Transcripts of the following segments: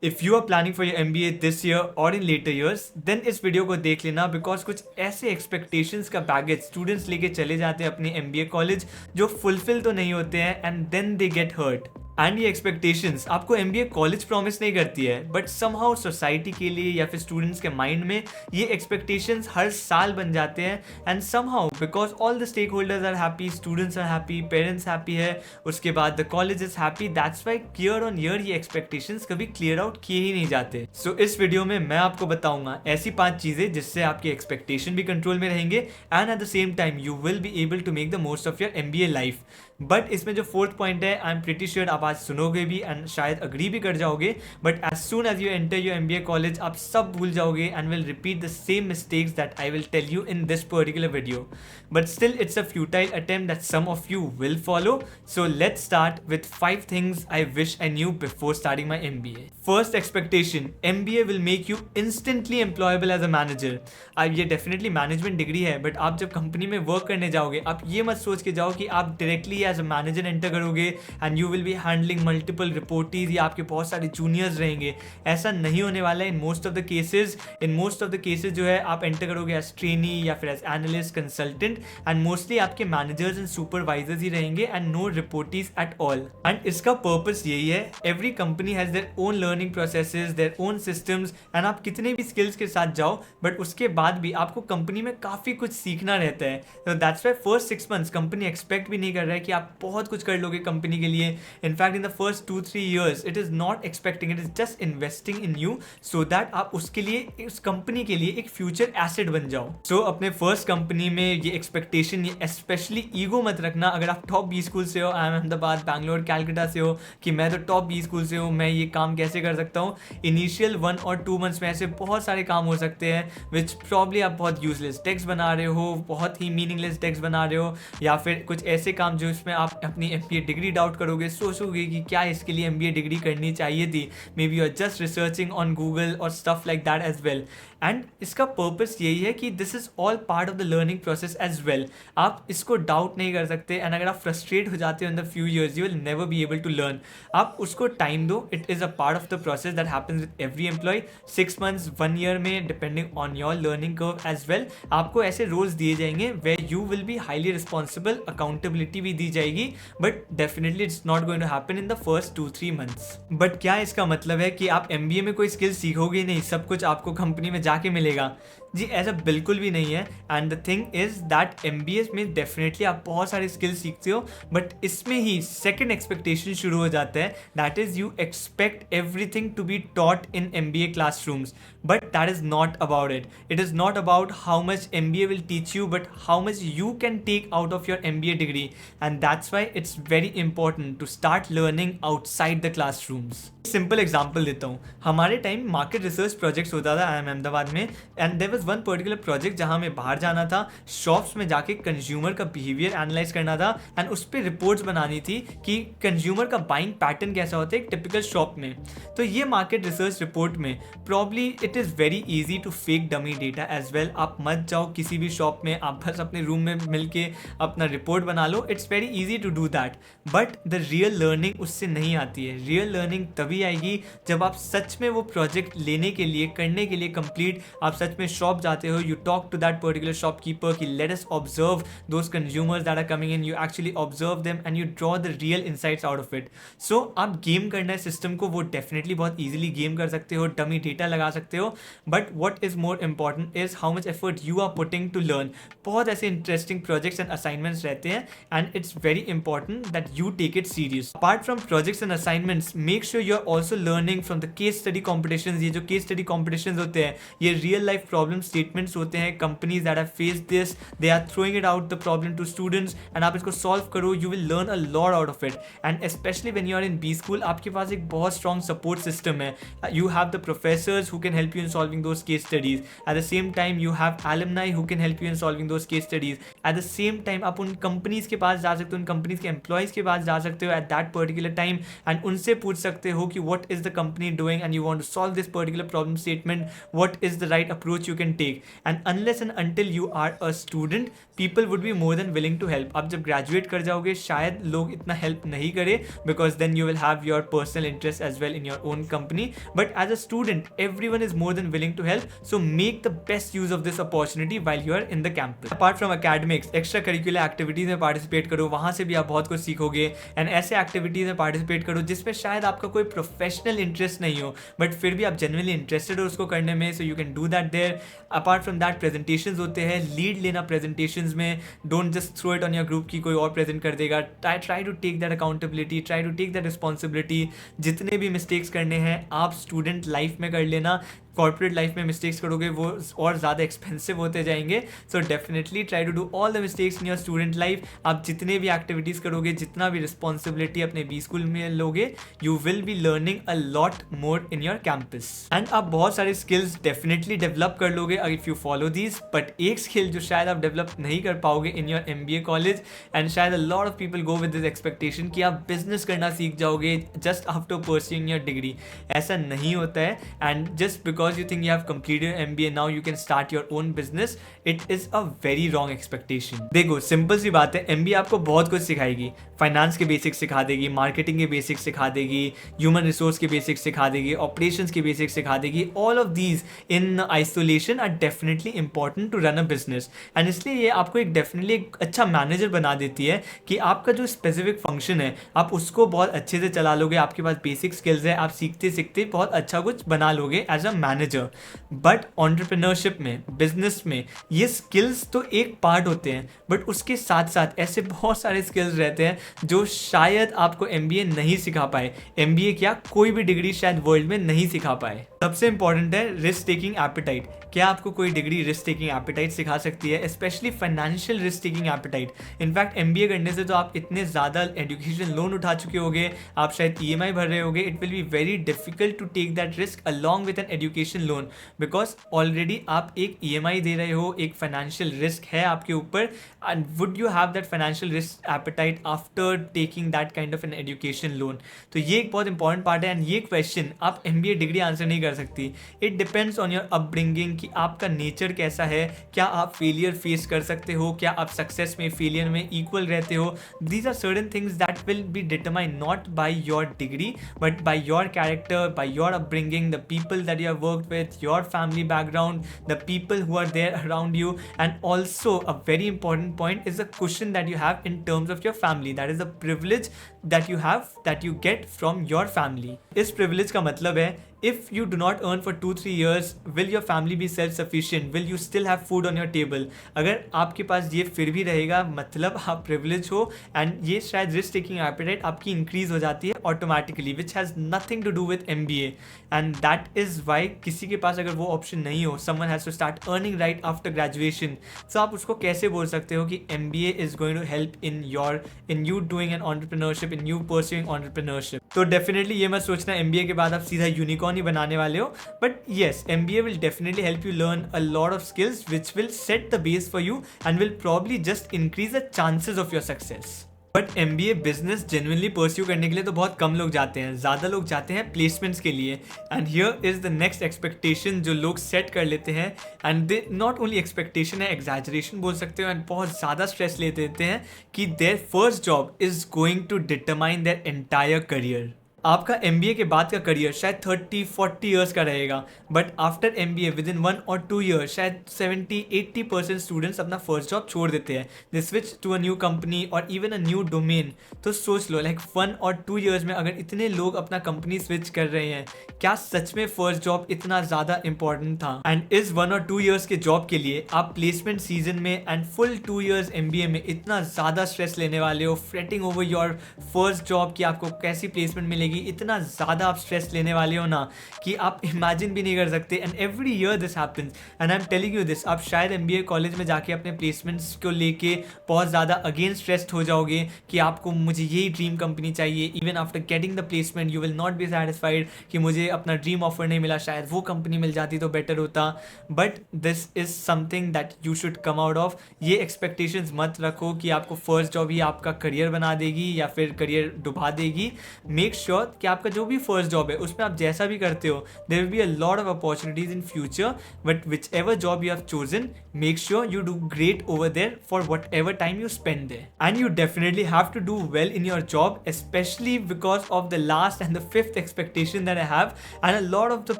If you are planning for your MBA this year और in later years then इस video को देख लेना, बिकॉज कुछ ऐसे एक्सपेक्टेशंस का बैगेज स्टूडेंट्स लेके चले जाते हैं अपने MBA कॉलेज जो फुलफिल तो नहीं होते हैं and then they get hurt. And ये एक्सपेक्टेशंस आपको MBA कॉलेज प्रॉमिस नहीं करती है, बट समहाउ सोसाइटी के लिए या फिर स्टूडेंट्स के माइंड में ये एक्सपेक्टेशंस हर साल बन जाते हैं। And somehow because all the stakeholders are happy, students are happy, parents happy है, उसके बाद the college is happy, that's why year on year ये एक्सपेक्टेशंस कभी क्लियर आउट किए ही नहीं जाते। सो इस वीडियो में मैं आपको बताऊंगा ऐसी 5 चीजें जिससे आपकी एक्सपेक्टेशन भी कंट्रोल में रहेंगे and at the same time you will be able to make the most of your MBA life. But इसमें जो फोर्थ पॉइंट है, आई एम प्रिटी श्योर आप आज सुनोगे भी एंड शायद अग्री भी कर जाओगे, but as soon as you enter your MBA college आप सब भूल जाओगे and will repeat the same mistakes that I will tell you in this particular video. But still it's a futile attempt that some of you will follow. So let's start with 5 things I wish I knew before starting my MBA। First expectation, MBA will make you instantly employable as a manager. अब ये definitely management degree है, but आप जब company में work करने जाओगे आप ये मत सोच के जाओ कि आप directly as a manager enter करोगे and you will be handling multiple reportees या आपके बहुत सारे जूनियर्स रहेंगे। ऐसा नहीं होने वाला है in most of the cases. In most of the cases जो है आप एंटर करोगे एज ट्रेनी या फिर as analyst, consultant, and mostly आपके मैनेजर्स एंड सुपरवाइजर्स ही रहेंगे and no reportees at all. And इसका पर्पस यही है, every company has their own learning processes, their own systems, and आप कितने भी स्किल्स के साथ जाओ बट उसके बाद भी आपको कंपनी में काफी कुछ सीखना रहता है। तो that's why first 6 months company expect भी नहीं कर रहा है कि आप बहुत कुछ कर लोगे कंपनी के लिए। In fact in the first 2-3 years it is not expecting, it is just investing in you so that आप उसके लिए, उस कंपनी के लिए एक फ्यूचर एसेट बन जाओ। सो अपने फर्स्ट कंपनी में ये एक्सपेक्टेशन, ये स्पेशली ईगो मत रखना। अगर आप टॉप 20 स्कूल से हो, आई एम अहमदाबाद, बैंगलोर, कैलकाटा से हो कि मैं तो टॉप 20 स्कूल से हूँ, मैं ये काम कैसे कर सकता हूँ। इनिशियल 1 और 2 मंथ्स में ऐसे बहुत सारे काम हो सकते हैं विच प्रॉब्ली आप बहुत यूजलेस टेक्स्ट बना रहे हो, बहुत ही मीनिंगलेस टेक्स्ट बना रहे हो, या फिर कुछ ऐसे काम जो इसमें आप अपनी MBA डिग्री डाउट करोगे, सोचोगे कि क्या इसके लिए MBA डिग्री करनी चाहिए थी। Maybe you are just researching on Google और stuff like that as well. And इसका पर्पस यही है कि this is all part of the learning process as well. आप इसको डाउट नहीं कर सकते एंड अगर आप फ्रस्ट्रेट हो जाते हो in the few years you will never be able to learn. आप उसको टाइम दो, it is a part of the process that happens with every employee. 6 months 1 year में depending on your learning curve as well आपको ऐसे roles दिए जाएंगे where you will be highly responsible, accountability भी दी जाएगी, but definitely it's not going to happen in the first 2-3 months. But क्या इसका मतलब है कि आप MBA में कोई स्किल सीखोगे नहीं, सब कुछ आपको कंपनी में जाके मिलेगा? जी ऐसा बिल्कुल भी नहीं है। And the thing is that MBA में डेफिनेटली आप बहुत सारे स्किल्स सीखते हो, बट इसमें ही सेकंड एक्सपेक्टेशन शुरू हो जाता है, that is you expect everything to be taught in MBA classrooms, but that is not about it. It is not about how much MBA will teach you, but how much you can take out of your MBA degree. And that's why it's very important to start learning outside the classrooms. Simple example देता हूँ, हमारे time market research projects होता था IIM Ahmedabad में, and there was one particular project जहाँ हमें बाहर जाना था, शॉप्स में जाके कंज्यूमर का बिहेवियर एनालाइज करना था एंड उस पर रिपोर्ट्स बनानी थी कि कंज्यूमर का बाइंग पैटर्न कैसा होता है एक टिपिकल शॉप में। तो ये मार्केट रिसर्च रिपोर्ट में probably it is very easy to fake dummy data as well. आप मत जाओ किसी भी शॉप में, आप बस अपने रूम में मिल के अपना रिपोर्ट बना लो, it's very easy to do that, but the real learning उससे नहीं आती है। रियल लर्निंग तभी आएगी जब आप सच में वो प्रोजेक्ट लेने के लिए, करने के लिए कंप्लीट आप सच में शॉप जाते हो, you talk to that particular shopkeeper कि let us observe those consumers that are coming in, you actually observe them and you draw the real insights out of it. So आप game करना है system को, वो definitely बहुत easily game कर सकते हो, डमी डेटा लगा सकते हो, but what is more important is how much effort you are putting to learn. बहुत ऐसे इंटरेस्टिंग प्रोजेक्ट्स एंड असाइनमेंट्स रहते हैं and it's very important that you take it serious. Apart from projects and assignments, make sure you are also learning from the case study competitions. ये जो case study competitions होते हैं ये real life problem statements होते हैं, companies that have faced this, they are throwing it out the problem to students and आप इसको solve करो, you will learn a lot out of it. And specially when you are in B school आपके पास एक बहुत strong support system है, you have the professors who can help you in solving those case studies, at the same time you have alumni who can help you in solving those case studies, at the same time आप उन companies के पास जा सकते हो, उन companies के employees के पास जा सकते हो at that particular time and उनसे पूछ सकते हो कि what is the company doing and you want to solve this particular problem statement, what is the right approach you can can take, and unless and until you are a student, people would be more than willing to help. आप जब graduate कर जाओगे शायद लोग इतना help नहीं करे, because then you will have your personal interest as well in your own company. But as a student, everyone is more than willing to help, so make the best use of this opportunity while you are in the campus. Apart from academics, extra curricular activities में participate करो, वहाँ से भी आप बहुत कुछ सीखोगे, and ऐसे activities में participate करो जिसमें शायद आपका कोई professional interest नहीं हो, but फिर भी आप genuinely interested हो उसको करने में, so you can do that there. Apart from that, presentations होते हैं, lead लेना presentations में, don't just throw it on your group कि कोई और present कर देगा. Try to take that accountability, try to take that responsibility. जितने भी mistakes करने हैं आप student life में कर लेना, कॉर्पोरेट लाइफ में मिस्टेक्स करोगे वो और ज़्यादा एक्सपेंसिव होते जाएंगे. So definitely try to do all the mistakes in your student life. आप जितने भी एक्टिविटीज़ करोगे, जितना भी रिस्पॉन्सिबिलिटी अपने बी स्कूल में लोगे, you will be learning a lot more in your campus, and आप बहुत सारे स्किल्स डेफिनेटली डेवलप कर लोगे if you follow these. But एक स्किल जो शायद आप डेवलप नहीं कर पाओगे in your MBA college, and शायद a lot of people go with this expectation कि आप बिजनेस करना सीख जाओगे just after pursuing your degree. ऐसा नहीं होता है, and just because you think you have completed MBA now you can start your own business, it is a very wrong expectation. देखो सिंपल सी बात है, MBA आपको बहुत कुछ सिखाएगी. फाइनेंस के बेसिक्स सिखा देगी, मार्केटिंग के बेसिक्स सिखा देगी, ह्यूमन रिसोर्स के बेसिक्स सिखा देगी, ऑपरेशंस के बेसिक्स सिखा देगी. All of these in isolation are definitely important to run a business, and इसलिए ये आपको एक डेफिनेटली एक अच्छा मैनेजर बना देती है कि आपका जो स्पेसिफिक फंक्शन है आप उसको बहुत अच्छे से चला लोगे. आपके पास बेसिक स्किल्स है, आप सीखते सीखते बहुत अच्छा कुछ बना लोगे as a manager. But entrepreneurship में, बिजनेस में ये स्किल्स तो एक पार्ट होते हैं, बट उसके साथ साथ ऐसे बहुत सारे स्किल्स रहते हैं जो शायद आपको MBA नहीं सिखा पाए. MBA क्या, कोई भी डिग्री शायद वर्ल्ड में नहीं सिखा पाए. सबसे इंपॉर्टेंट है रिस्क टेकिंग एपेटाइट. क्या आपको कोई डिग्री रिस्क टेकिंग एपेटाइट सिखा सकती है, specially financial risk taking appetite. In fact MBA करने से तो आप इतने ज़्यादा एजुकेशन लोन उठा चुके होगे, आप शायद EMI भर रहे होगे, it will be very difficult to take that risk along with an education loan, because already आप एक EMI दे रहे हो, एक फाइनेंशियल रिस्क है आपके ऊपर. And would you have that financial risk appetite after taking that kind of N education loan. तो ये एक बहुत इंपॉर्टेंट पार्ट है, एंड ये क्वेश्चन आप MBA डिग्री आंसर नहीं कर सकती. It depends on your upbringing कि आपका नेचर कैसा है, क्या आप फेलियर फेस कर सकते हो, क्या आप सक्सेस में फेलियर में इक्वल रहते हो. These are certain things that will be determine not by your degree but by your character, by your upbringing, the people that you have worked with, your family background, the people who are there around you, and also a very important point is the cushion that you have in terms of your family. That is the privilege that you have, that you get from your family. इस privilege का मतलब है if you do not earn for 2-3 years, will your family be self-sufficient? Will you still have food on your table? अगर आपके पास ये फिर भी रहेगा, मतलब आप privilege हो, and ये शायद risk taking appetite आपकी increase हो जाती है automatically, which has nothing to do with MBA, and that is why किसी के पास अगर वो option नहीं हो, someone has to start earning right after graduation, so आप उसको कैसे बोल सकते हो कि MBA is going to help in you doing an entrepreneurship, in you pursuing entrepreneurship. तो definitely ये मत सोचना MBA के बाद आप सीधा unicorn नहीं बनाने वाले हो, but yes, MBA will definitely help you learn a lot of skills which will set the base for you and will probably just increase the chances of your success. But MBA business genuinely pursue करने के लिए तो बहुत कम लोग जाते हैं, ज़्यादा लोग जाते हैं प्लेसमेंट्स के लिए. And here is the next expectation जो लोग सेट कर लेते हैं, and they not only expectation है, एग्जैजरेशन बोल सकते हो, एंड बहुत ज़्यादा स्ट्रेस ले देते हैं कि their first job is going to determine their entire career. आपका MBA के बाद का करियर शायद 30-40 ईयर्स का रहेगा, but after MBA within 1 or 2 years शायद 70-80% स्टूडेंट्स अपना फर्स्ट जॉब छोड़ देते हैं, they switch to a new company और इवन अ न्यू डोमेन. तो सोच लो, लाइक 1 or 2 ईयर्स में अगर इतने लोग अपना कंपनी स्विच कर रहे हैं, क्या सच में फर्स्ट जॉब इतना ज़्यादा इंपॉर्टेंट था? एंड इस 1 or 2 ईयर्स के जॉब के लिए आप प्लेसमेंट सीजन में एंड फुल 2 ईयर्स MBA में इतना ज़्यादा स्ट्रेस लेने वाले हो, fretting over your first job कि आपको कैसी प्लेसमेंट मिलेगी, इतना ज़्यादा आप स्ट्रेस लेने वाले हो ना कि आप इमेजिन भी नहीं कर सकते. And every year this happens, and I am telling you this. आप शायद MBA कॉलेज में जाके अपने प्लेसमेंट्स को लेके बहुत ज़्यादा अगेन स्ट्रेस्ड हो जाओगे कि आपको मुझे यही ड्रीम कंपनी चाहिए. Even after getting the placement you will not be satisfied कि मुझे अपना ड्रीम ऑफर नहीं मिला, शायद वो कंपनी मिल जाती तो बेटर होता. But this is something that you should come out of. ये एक्सपेक्टेशंस मत रखो कि आपको फर्स्ट जॉब ही आपका करियर बना देगी या फिर करियर डुबा देगी. मेक श्योर श्योर कि आपका जो भी फर्स्ट जॉब है उसमें आप जैसा भी करते हो there will be a lot of opportunities in future, but whichever job you have chosen make sure you do great over there for whatever time you spend there. And you definitely have to do well in your job, especially because of the last and the fifth expectation that I have. And a lot of the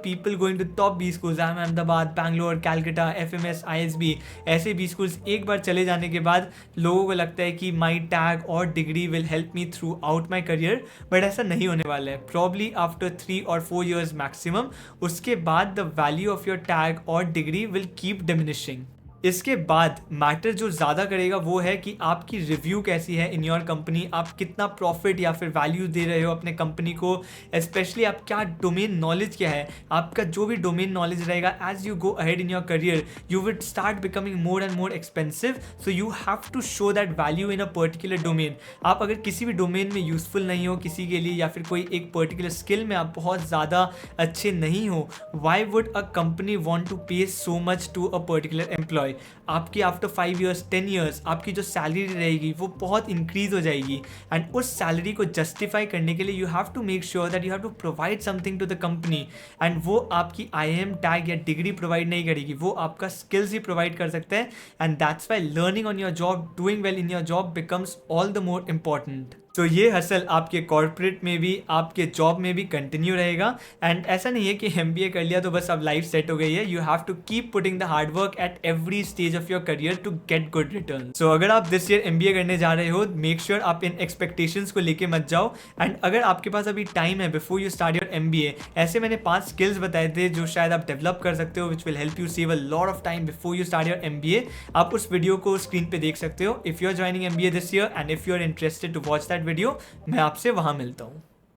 people going to top B schools, Ahmedabad, Bangalore, Calcutta, FMS, ISB, ऐसे B schools एक बार चले जाने के बाद लोगों को लगता है कि my tag और degree will help me throughout my career, but ऐसा नहीं होने वाला है. Probably after 3 or 4 years maximum, उसके बाद the value of your tag और degree will keep diminishing. इसके बाद मैटर जो ज़्यादा करेगा वो है कि आपकी रिव्यू कैसी है इन योर कंपनी, आप कितना प्रॉफिट या फिर वैल्यू दे रहे हो अपने कंपनी को, स्पेशली आप क्या डोमेन नॉलेज क्या है. आपका जो भी डोमेन नॉलेज रहेगा as you go ahead in your career you will start becoming more and more expensive, so you have to show that value in a particular domain. आप अगर किसी भी डोमेन में यूजफुल नहीं हो किसी के लिए या फिर कोई एक पर्टिकुलर स्किल में आप बहुत ज़्यादा अच्छे नहीं हो, why would a company want to pay so much to a particular employee. आपकी आफ्टर 5 years 10 years आपकी जो सैलरी रहेगी वो बहुत इंक्रीज हो जाएगी, एंड उस सैलरी को जस्टिफाई करने के लिए you have to make sure that you have to provide something to the company. And वो आपकी IIM टैग या डिग्री प्रोवाइड नहीं करेगी, वो आपका स्किल्स ही प्रोवाइड कर सकता है. And that's Y learning on your job, doing well in your job becomes all the more important. तो ये हसल आपके कॉर्पोरेट में भी आपके जॉब में भी कंटिन्यू रहेगा. एंड ऐसा नहीं है कि MBA कर लिया तो बस अब लाइफ सेट हो गई है. You have to keep putting the hard work at every stage of your career to get good return. So अगर आप दिस ईयर MBA करने जा रहे हो मेक श्योर आप इन एक्सपेक्टेशंस को लेके मत जाओ. एंड अगर आपके पास अभी टाइम है before you start your MBA, ऐसे मैंने 5 स्किल्स बताए थे जो शायद आप डेवलप कर सकते हो which will help you save a lot of time before you start your MBA. आप उस वीडियो को स्क्रीन पे देख सकते हो if you are joining MBA this year, and if you are interested to watch that video मैं आपसे वहां मिलता हूं.